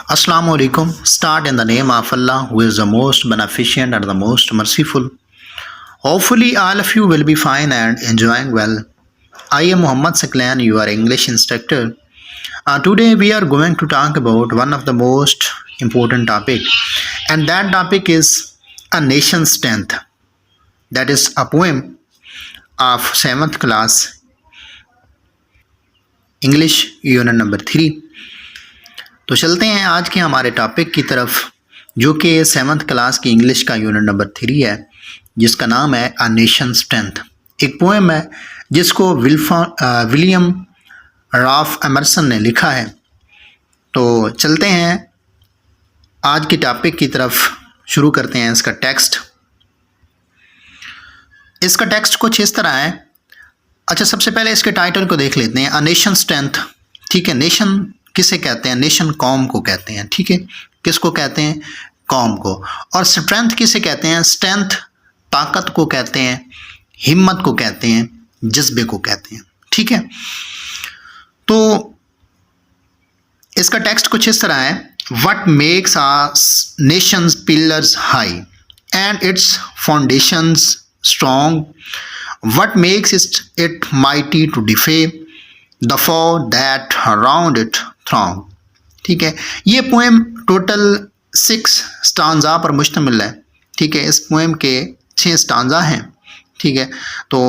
Assalamu alaikum. Start in the name of Allah, who is the most beneficent and the most merciful. Hopefully, all of you will be fine and enjoying well. I am Muhammad Saklan, your English instructor. Today, we are going to talk about one of the most important topic, and that topic is a nation's strength. That is a poem of 7th class English Unit number 3. तो चलते हैं आज के हमारे topic की तरफ, जो कि 7th क्लास की इंग्लिश का यूनिट नंबर 3 है, जिसका नाम है अ नेशन स्ट्रेंथ। एक पोएम है जिसको विलियम राफ एमरसन ने लिखा है। तो चलते हैं आज के टॉपिक की तरफ, शुरू करते हैं इसका टेक्स्ट। इसका टेक्स्ट कुछ इस तरह है। अच्छा, सबसे पहले इसके टाइटल को देख लेते हैं। अ नेशन स्ट्रेंथ, ठीक है। नेशन किसे कहते हैं? नेशन कौम को कहते हैं, ठीक है। किसको कहते हैं? कौम को। और स्ट्रेंथ किसे कहते हैं? स्ट्रेंथ ताकत को कहते हैं, हिम्मत को कहते हैं, जज्बे को कहते हैं, ठीक है। तो इसका टेक्स्ट कुछ इस तरह है। What makes our nations pillars high and its foundations strong, what makes it mighty to defy the foe that around it throng, ठीक है। ये पोएम टोटल 6 स्टांजा पर मुश्तमिल है, ठीक है। इस पोएम के 6 स्टांजा हैं, ठीक है। तो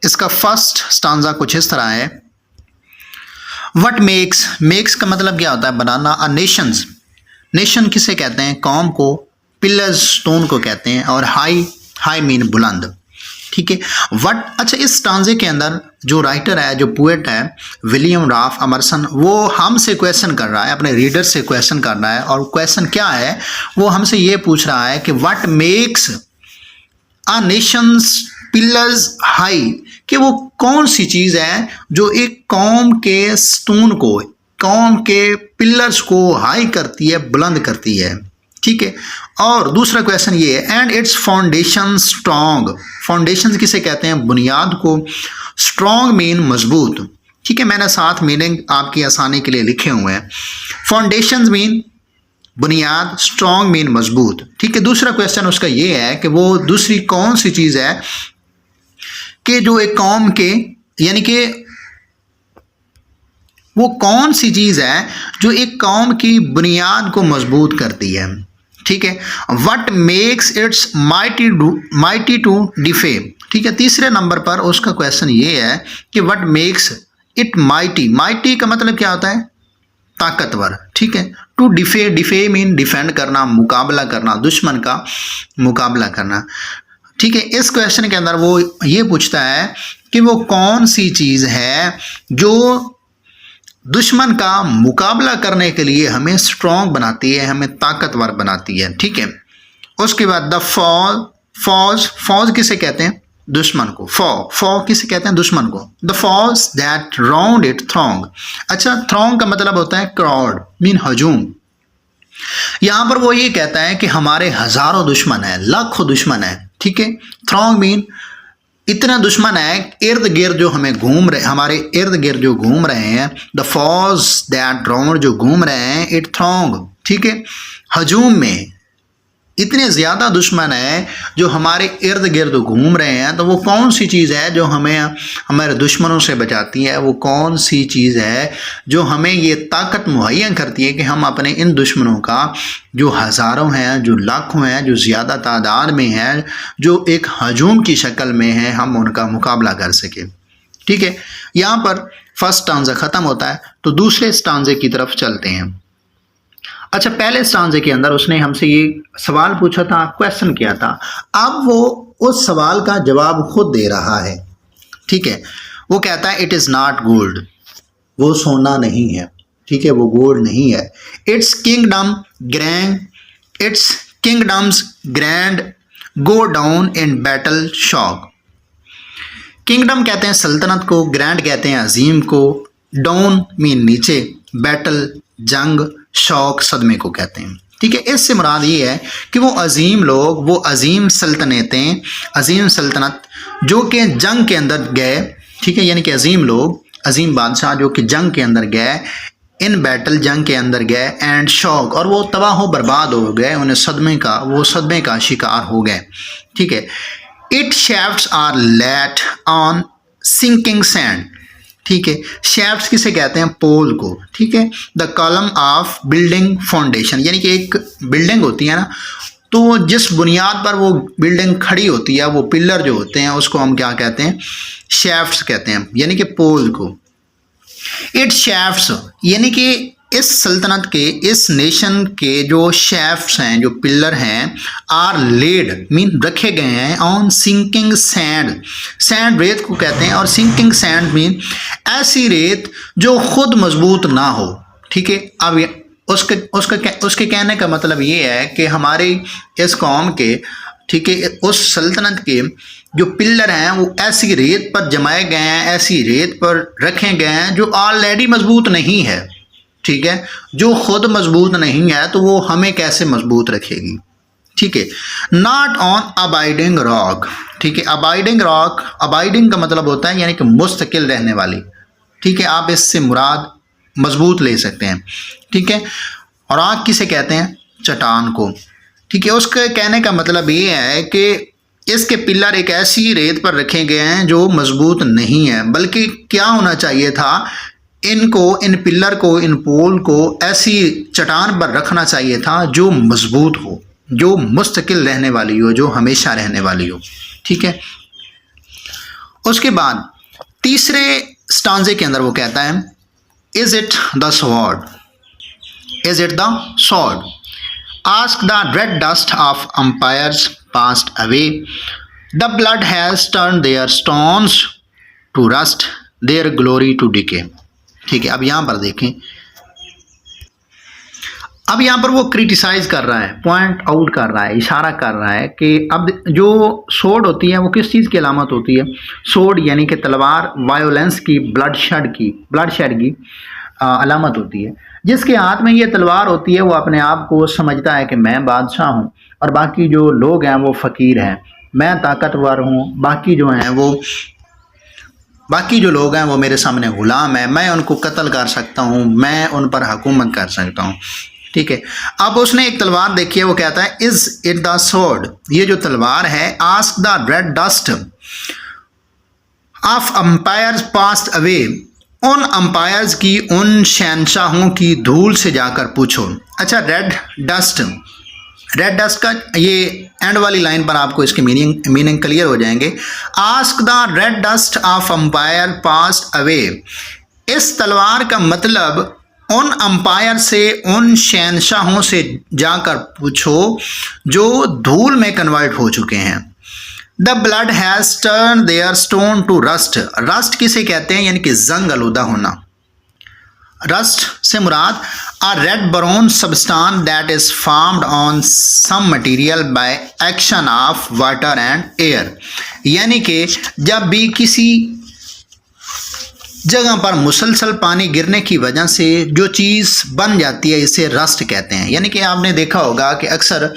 इसका फर्स्ट स्टांजा कुछ इस तरह है। व्हाट मेक्स का मतलब क्या होता है? बनाना। अ नेशन किसे कहते हैं? कौम को। पिलर्स स्टोन को कहते हैं। और हाई मीन बुलंद, ठीक है। अच्छा, इस स्टांजे के अंदर जो राइटर है, जो पोएट है, विलियम राफ एमरसन, वो हमसे क्वेश्चन कर रहा है, अपने रीडर से क्वेश्चन कर रहा है। और क्वेश्चन क्या है? वो हमसे ये पूछ रहा है कि what makes a Nations pillars high, कि वो कौन सी चीज़ है जो एक कौम के स्टोन को, कौम के पिलर्स को हाई करती है, बुलंद करती है, ठीक है। और दूसरा क्वेश्चन ये है, and it's foundation strong. Foundation किसे कहते हैं? बुनियाद को। स्ट्रॉन्ग मीन मजबूत, ठीक है। मैंने साथ मीनिंग आपकी आसानी के लिए लिखे हुए हैं। फाउंडेशन मीन बुनियाद, स्ट्रॉन्ग मीन मजबूत, ठीक है। दूसरा क्वेश्चन उसका ये है कि वो दूसरी कौन सी चीज़ है कि जो एक कौम के, यानी कि वो कौन सी चीज़ है जो एक कौम की बुनियाद को मजबूत करती है, ठीक है। What makes its mighty to defy, ठीक है। तीसरे नंबर पर उसका क्वेश्चन ये है कि व्हाट मेक्स इट माइटी का मतलब क्या होता है? ताकतवर, ठीक है। टू डिफे मीन डिफेंड करना, मुकाबला करना, दुश्मन का मुकाबला करना, ठीक है। इस क्वेश्चन के अंदर वो ये पूछता है कि वो कौन सी चीज़ है जो दुश्मन का मुकाबला करने के लिए हमें स्ट्रॉन्ग बनाती है, हमें ताकतवर बनाती है, ठीक है। उसके बाद द फॉज किसे कहते हैं? दुश्मन को। फॉ किसे कहते हैं? दुश्मन को। The फॉज that round it throng. अच्छा, थ्रॉन्ग का मतलब होता है क्राउड मीन हजूम। यहां पर वो ये कहता है कि हमारे हजारों दुश्मन है, लाखों दुश्मन है, ठीक है। थ्रॉन्ग मीन इतना दुश्मन है, इर्द गिर्द जो हमें घूम रहे, हमारे इर्द गिर्द जो घूम रहे हैं। द फॉज दैट राउंड, जो घूम रहे हैं, इट थ्रॉन्ग, ठीक है। हजूम में इतने ज़्यादा दुश्मन है जो हमारे इर्द गिर्द घूम रहे हैं। तो वो कौन सी चीज़ है जो हमें हमारे दुश्मनों से बचाती है? वो कौन सी चीज़ है जो हमें ये ताकत मुहैया करती है कि हम अपने इन दुश्मनों का, जो हज़ारों हैं, जो लाखों हैं, जो ज़्यादा तादाद में हैं, जो एक हजूम की शक्ल में है, हम उनका मुकाबला कर सकें, ठीक है। यहाँ पर फर्स्ट स्टांजा ख़त्म होता है। तो दूसरे स्टांजे की तरफ चलते हैं। अच्छा, पहले स्टांजे के अंदर उसने हमसे ये सवाल पूछा था, क्वेश्चन किया था। अब वो उस सवाल का जवाब खुद दे रहा है, ठीक है। वो कहता है इट इज़ नॉट गोल्ड, वो सोना नहीं है, ठीक है, वो गोल्ड नहीं है। It's kingdoms grand go down in battle shock. Kingdom कहते हैं सल्तनत को, ग्रैंड कहते हैं अजीम को, डाउन मीन नीचे, बैटल जंग, शौक सदमे को कहते हैं, ठीक है। इससे मुराद ये है कि वो अजीम लोग, वो अजीम सल्तनतें, अजीम सल्तनत जो कि जंग के अंदर गए, ठीक है, यानी कि अजीम लोग, अजीम बादशाह जो कि जंग के अंदर गए, इन बैटल जंग के अंदर गए एंड शॉक और वो तबाह बर्बाद हो गए, उन्हें सदमे का शिकार हो गए। ठीक है। It shafts are laid on sinking sand. ठीक है। शैफ्ट्स किसे कहते हैं? पोल को। ठीक है। The column of building foundation, यानी कि एक बिल्डिंग होती है ना, तो जिस बुनियाद पर वो बिल्डिंग खड़ी होती है, वो पिलर जो होते हैं उसको हम क्या कहते हैं? शैफ्ट्स कहते हैं, यानी कि पोल को। इट शैफ्ट्स यानी कि इस सल्तनत के, इस नेशन के जो शैफ्ट्स हैं, जो पिलर हैं, आर लेड मीन रखे गए हैं ऑन सिंकिंग सैंड। सैंड रेत को कहते हैं और सिंकिंग सैंड मीन ऐसी रेत जो खुद मजबूत ना हो। ठीक है। अब उसके कहने का मतलब ये है कि हमारी इस कौम के, ठीक है, उस सल्तनत के जो पिलर हैं वो ऐसी रेत पर जमाए गए हैं, ऐसी रेत पर रखे गए हैं जो ऑलरेडी मजबूत नहीं है। ठीक है। जो खुद मजबूत नहीं है तो वो हमें कैसे मजबूत रखेगी? ठीक है। Not on abiding rock. ठीक है। अबाइडिंग रॉक, अबाइडिंग का मतलब होता है यानी कि मुस्तकिल रहने वाली। ठीक है। आप इससे मुराद मजबूत ले सकते हैं। ठीक है। और रॉक किसे कहते हैं? चट्टान को। ठीक है। उसके कहने का मतलब ये है कि इसके पिलर एक ऐसी रेत पर रखे गए हैं जो मजबूत नहीं है, बल्कि क्या होना चाहिए था? इनको, इन पिलर को, इन पोल को ऐसी चट्टान पर रखना चाहिए था जो मजबूत हो, जो मुस्तकिल रहने वाली हो, जो हमेशा रहने वाली हो। ठीक है। उसके बाद तीसरे स्टांजे के अंदर वो कहता है, is it the sword? Is it the sword? Ask the red dust of umpires passed away. The blood has turned their stones to rust, their glory to decay. ठीक है। अब यहाँ पर देखें, अब यहाँ पर वो क्रिटिसाइज कर रहा है, पॉइंट आउट कर रहा है, इशारा कर रहा है कि अब जो सोड होती है वो किस चीज़ की अलामत होती है? सोड यानी कि तलवार वायोलेंस की, ब्लडशेड की अलामत होती है। जिसके हाथ में ये तलवार होती है वो अपने आप को समझता है कि मैं बादशाह हूँ और बाकी जो लोग हैं वो फ़कीर हैं, मैं ताकतवर हूँ, बाकी जो लोग हैं वो मेरे सामने ग़ुलाम है, मैं उनको कत्ल कर सकता हूँ, मैं उन पर हुकूमत कर सकता हूँ। ठीक है। अब उसने एक तलवार देखी है, वो कहता है इज़ इट द स्वॉर्ड? ये जो तलवार है, ask the red dust of umpires passed away, उन अंपायर्स की, उन शहनशाहों की धूल से जाकर पूछो। अच्छा, रेड डस्ट का ये एंड वाली लाइन पर आपको इसके मीनिंग क्लियर हो जाएंगे। Ask the red dust of umpire passed away, इस तलवार का मतलब उन अंपायर से, उन शहनशाहों से जाकर पूछो जो धूल में कन्वर्ट हो चुके हैं। The blood has turn their stone to rust. Rust किसे कहते हैं? यानी कि जंग आलूदा होना। रस्ट से मुराद a red brown substance that is formed on some material by action of water and air, यानी कि जब भी किसी जगह पर मुसलसल पानी गिरने की वजह से जो चीज़ बन जाती है, इसे रस्ट कहते हैं। यानी कि आपने देखा होगा कि अक्सर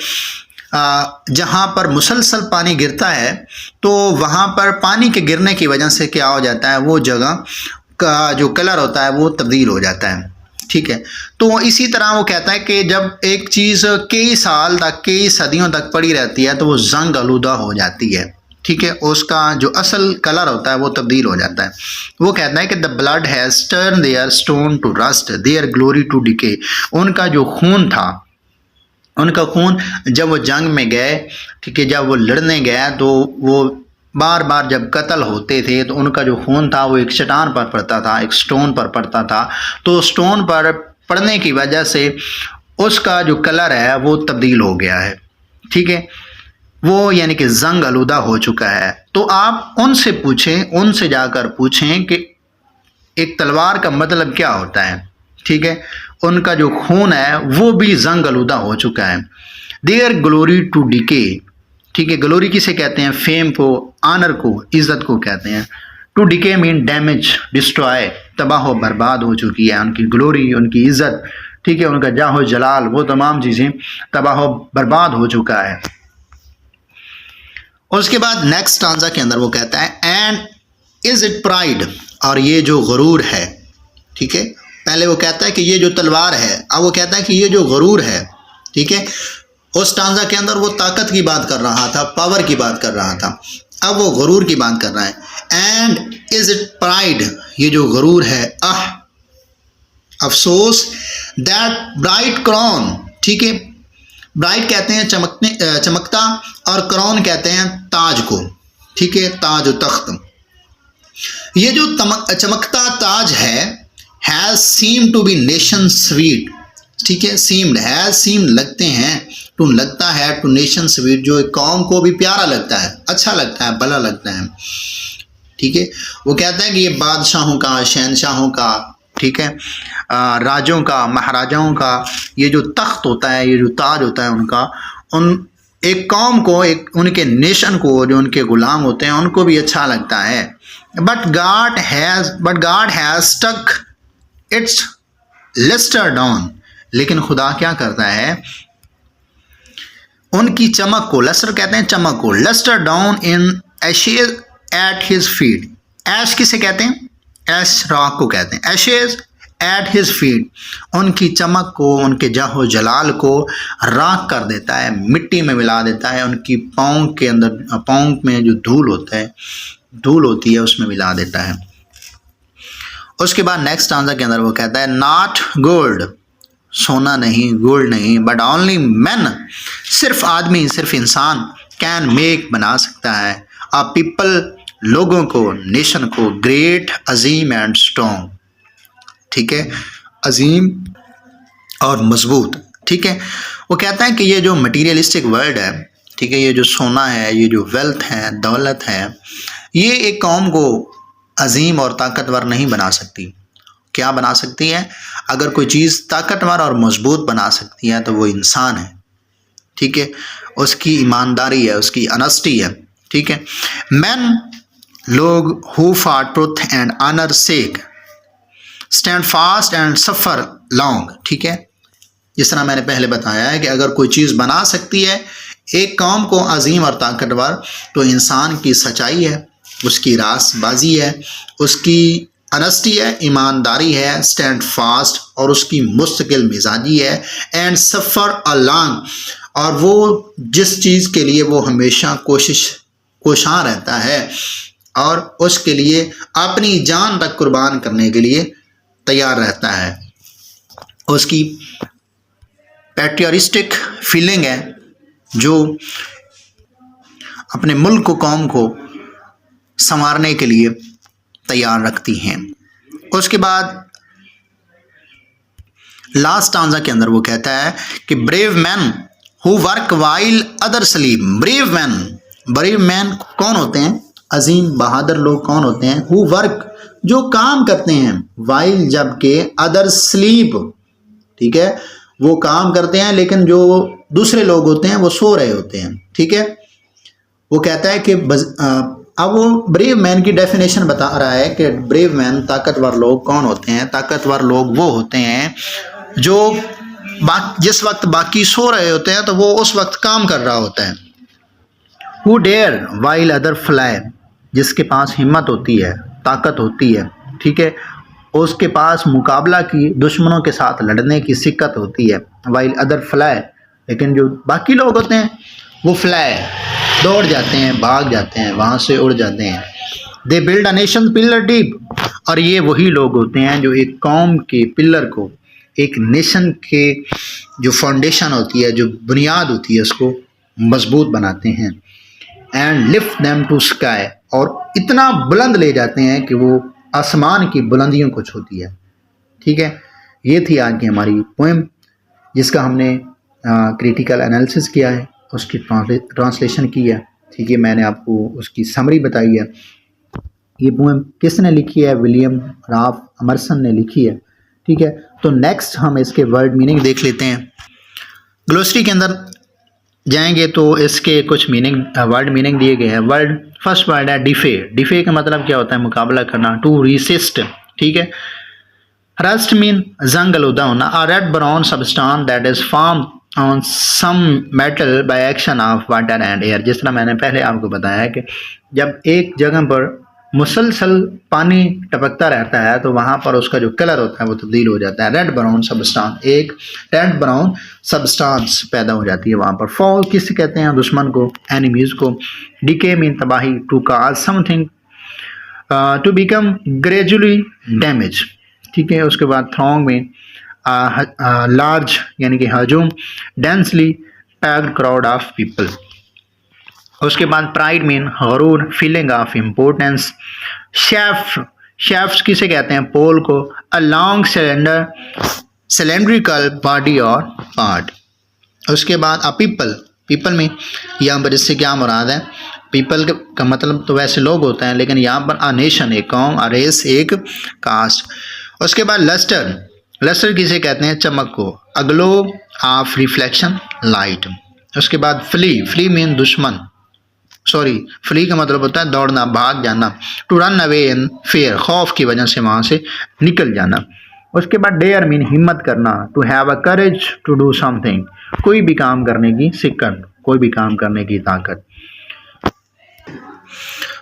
जहाँ पर मुसलसल पानी गिरता है तो वहाँ पर पानी के गिरने की वजह से क्या हो जाता है, वो जगह का जो कलर होता है वो तब्दील हो जाता है। ठीक है। तो इसी तरह वो कहता है कि जब एक चीज़ कई साल तक, कई सदियों तक पड़ी रहती है तो वो जंग आलूदा हो जाती है। ठीक है। उसका जो असल कलर होता है वो तब्दील हो जाता है। वो कहता है कि the blood has turn their stone to rust, their glory to decay. उनका जो खून था, उनका खून जब वो जंग में गए, ठीक है, जब वो लड़ने गए तो वो बार बार जब कत्ल होते थे तो उनका जो खून था वो एक चट्टान पर पड़ता था, एक स्टोन पर पड़ता था। तो स्टोन पर पड़ने की वजह से उसका जो कलर है वो तब्दील हो गया है। ठीक है। वो यानी कि जंग आलूदा हो चुका है। तो आप उनसे पूछें, उनसे जाकर पूछें कि एक तलवार का मतलब क्या होता है। ठीक है। उनका जो खून है वो भी जंग आलूदा हो चुका है। Their glory to decay. ठीक है। ग्लोरी किसे कहते हैं? फेम को, आनर को, इज्जत को कहते हैं। To decay mean damage, destroy, तबाह बर्बाद हो चुकी है उनकी ग्लोरी, उनकी इज्जत। ठीक है। उनका जाहो जलाल, वो तमाम चीज़ें तबाह बर्बाद हो चुका है। उसके बाद नेक्स्ट स्टांजा के अंदर वो कहता है एंड इज इट प्राइड, और ये जो गरूर है, ठीक है, पहले वो कहता है कि ये जो तलवार है, अब वो कहता है कि ये जो गरूर है, ठीक है। उस स्टांजा के अंदर वो ताकत की बात कर रहा था, पावर की बात कर रहा था, अब वो गरूर की बात कर रहा है। एंड इज इट प्राइड, ये जो गरूर है, अफसोस, दैट ब्राइट क्रॉन, ठीक है। ब्राइट कहते हैं चमकता, और क्रॉन कहते हैं ताज को, ठीक है, ताज तख्त। ये जो चमकता ताज है, has seem to be nation sweet, ठीक है। सीम्ड, हैज सीम्ड लगते हैं, टू लगता है, टू नेशन स्वीट जो एक कौम को भी प्यारा लगता है, अच्छा लगता है, भला लगता है, ठीक है। वो कहता है कि ये बादशाहों का, शहनशाहों का, ठीक है, राजों का, महाराजाओं का ये जो तख्त होता है, ये जो ताज होता है उनका, उन एक कौम को, एक उनके नेशन को, जो उनके गुलाम होते हैं उनको भी अच्छा लगता है। But God has stuck its lustre down, लेकिन खुदा क्या करता है, उनकी चमक को, लस्टर कहते हैं चमक को, lustre down in ashes at his feet. Ash किसे कहते हैं, ऐश राख को कहते हैं, एशेज एट हिज फीट, उनकी चमक को, उनके जाहो जलाल को राख कर देता है, मिट्टी में मिला देता है, उनकी पाँव के अंदर, पाँव में जो धूल होता है, धूल होती है, उसमें मिला देता है। उसके बाद नेक्स्ट आंसर के अंदर वो कहता है नॉट गोल्ड, सोना नहीं, गोल्ड नहीं, बट ओनली मैन, सिर्फ आदमी, सिर्फ इंसान, कैन मेक, बना सकता है, अ पीपल, लोगों को, नेशन को, ग्रेट, अजीम एंड स्ट्रॉन्ग, ठीक है, अजीम और मजबूत, ठीक है। वो कहता है कि ये जो मटीरियलिस्टिक वर्ल्ड है, ठीक है, ये जो सोना है, ये जो वेल्थ है, दौलत है, ये एक कौम को अजीम और ताकतवर नहीं बना सकती। क्या बना सकती है? अगर कोई चीज़ ताकतवर और मजबूत बना सकती है तो वो इंसान है, ठीक है, उसकी ईमानदारी है, उसकी ऑनेस्टी है, ठीक है। मैन, लोग, who for truth and honour sake, stand fast and suffer long, ठीक है। जिस तरह मैंने पहले बताया है कि अगर कोई चीज़ बना सकती है एक कौम को अजीम और ताकतवर, तो इंसान की सच्चाई है, उसकी रासबाजी है, उसकी ऑनेस्टी है, ईमानदारी है, स्टैंड फास्ट, और उसकी मुस्तकिल मिजाजी है, एंड सफ़र अलॉन्ग, और वो जिस चीज़ के लिए वो हमेशा कोशां रहता है और उसके लिए अपनी जान तक कुर्बान करने के लिए तैयार रहता है, उसकी पैट्रियटिस्टिक फीलिंग है जो अपने मुल्क को, कौम को संवारने के लिए तैयार रखती हैं। उसके बाद लास्ट आंसर के अंदर वो कहता है कि brave man who work while other sleep. Brave man कौन होते हैं? अजीम बहादुर लोग कौन होते हैं? हु वर्क, जो काम करते हैं, वाइल, जबकि, अदर स्लीप, ठीक है, वो काम करते हैं लेकिन जो दूसरे लोग होते हैं वो सो रहे होते हैं, ठीक है। वो कहता है कि अब वो ब्रेव मैन की डेफिनेशन बता रहा है कि ब्रेव मैन, ताकतवर लोग कौन होते हैं? ताकतवर लोग वो होते हैं जो जिस वक्त बाकी सो रहे होते हैं तो वो उस वक्त काम कर रहा होता है। Who dare while other fly, जिसके पास हिम्मत होती है, ताकत होती है, ठीक है, उसके पास मुकाबला की, दुश्मनों के साथ लड़ने की सिक्कत होती है, वाइल अदर फ्लाई, लेकिन जो बाकी लोग होते हैं वो फ्लाई, दौड़ जाते हैं, भाग जाते हैं, वहाँ से उड़ जाते हैं। They build a nation pillar deep, और ये वही लोग होते हैं जो एक कौम के पिलर को, एक नेशन के जो फाउंडेशन होती है, जो बुनियाद होती है, उसको मजबूत बनाते हैं। And lift them to sky, और इतना बुलंद ले जाते हैं कि वो आसमान की बुलंदियों को छूती है, ठीक है। ये थी आज की हमारी पोएम जिसका हमने क्रिटिकल एनालिसिस किया है, उसकी ट्रांसलेशन की है, ठीक है, मैंने आपको उसकी समरी बताई है। ये पोएम किसने लिखी है? विलियम राल्फ एमर्सन ने लिखी है, ठीक है। तो नेक्स्ट हम इसके वर्ड मीनिंग देख लेते हैं। ग्लोसरी के अंदर जाएंगे तो इसके कुछ मीनिंग, वर्ड मीनिंग दिए गए हैं। वर्ड, फर्स्ट वर्ड है डिफे। डिफे का मतलब क्या होता है? मुकाबला करना, टू रेसिस्ट, ठीक है। रस्ट मीन जंग आलूदा होना। A red brown substance that is form on some metal by action of water and air. जिस तरह मैंने पहले आपको बताया कि जब एक जगह पर मुसलसल पानी टपकता रहता है तो वहाँ पर उसका जो कलर होता है वो तब्दील हो जाता है, रेड ब्राउन सबस्टांस, एक रेड ब्राउन सबस्टांस पैदा हो जाती है वहाँ पर। फॉल किसे कहते हैं? दुश्मन को, एनिमीज को। डीके मीन तबाही, to cause something to become gradually damage, ठीक है। उसके बाद थ्रॉन्ग में लार्ज यानी कि हजूम, densely packed crowd of people. उसके बाद प्राइड मीन गरूर, feeling of importance. Shaft, shafts किसे कहते हैं? पोल को। A long cylinder, cylindrical body और पार्ट। उसके बाद अ पीपल, पीपल में यहाँ पर इससे क्या मुराद है? पीपल का मतलब तो वैसे लोग होते हैं, लेकिन यहाँ पर अ नेशन एक कौम, अ रेस एक कास्ट। उसके बाद लस्टर, लस्टर किसे कहते हैं? चमक को। A glow of reflection, light. उसके बाद फ्ली, फ्ली मीन दुश्मन, सॉरी फ्ली का मतलब होता है दौड़ना, भाग जाना। To run away in fear, खौफ की वजह से वहाँ से निकल जाना। उसके बाद डेयर मीन हिम्मत करना। To have a courage to do something, कोई भी काम करने की सिक्कत, कोई भी काम करने की ताकत।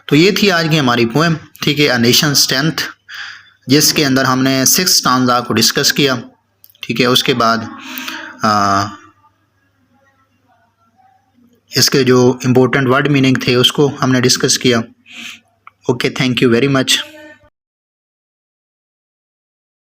तो ये थी आज की हमारी पोएम, ठीक है, अ नेशन स्ट्रेंथ, जिसके अंदर हमने 6 स्टांजा को डिस्कस किया, ठीक है। उसके बाद इसके जो इम्पोर्टेंट वर्ड मीनिंग थे उसको हमने डिस्कस किया। Okay, thank you very much.